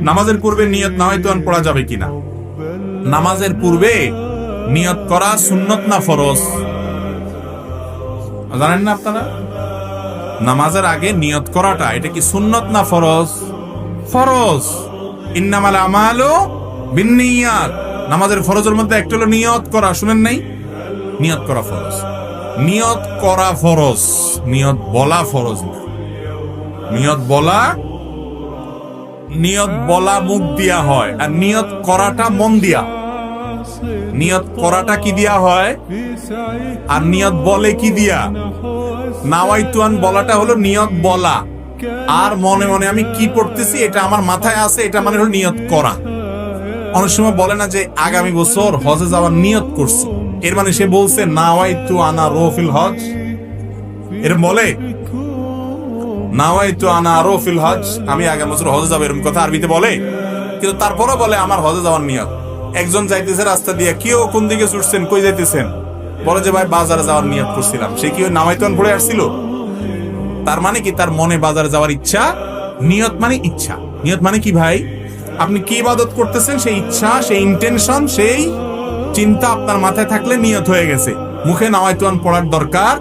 নামাজের পূর্বে নিয়ত নাওয়াইতুন পড়া যাবে কিনা? নামাজের পূর্বে নিয়ত করা সুন্নত না ফরজ? জানেন না আপনারা? নামাজের আগে নিয়ত করাটা এটা কি সুন্নত না ফরজ? ফরজ। ইন্নামাল আমালু বিন্নিয়াত। নামাজের ফরজের মধ্যে একটা হলো নিয়ত করা, শুনেন নাই? নিয়ত করা ফরজ। নিয়ত করা ফরজ, নিয়ত বলা ফরজ না। নিয়ত বলা মুখ দিয়া হয়, আর নিয়ত করাটা মন দিয়া। নিয়ত করাটা কি দিয়া হয়, আর নিয়ত বলে কি দিয়া? নাওয়াইতুন বলাটা হলো নিয়ত বলা, আর মনে মনে আমি কি পড়তেছি এটা আমার মাথায় আছে, এটা মানে হলো নিয়ত করা। অনেক সময় বলে না যে আগামী বছর হজে যাওয়ার নিয়ত করছি, এর মানে সে বলছে নাওয়াইতু আনা রফিল হজ। এরকম বলে নাওয়াইতু আনা রফিল হজ, আমি আগামী বছর হজে যাবো, এরকম কথা আরবিতে বলে। কিন্তু তারপরও বলে আমার হজে যাওয়ার নিয়ত। একজন যাইতেছে রাস্তা দিয়ে, কেউ কোন দিকে ছুটছেন, কই যাইতেছেন? বলে যে ভাই বাজারে যাওয়ার নিয়ত করছিলাম। সে কি নাওয়াইতুন পড়ে আসছিল? তার মানে কি তার মনে বাজারে যাওয়ার ইচ্ছা? নিয়ত মানে ইচ্ছা। নিয়ত মানে কি ভাই? আপনি কি ইবাদত করতেছেন, সেই ইচ্ছা, সেই ইন্টেনশন, সেই চিন্তা আপনার মাথায় থাকলে নিয়ত হয়ে গেছে। মুখে নাওয়াইতুন পড়ার দরকার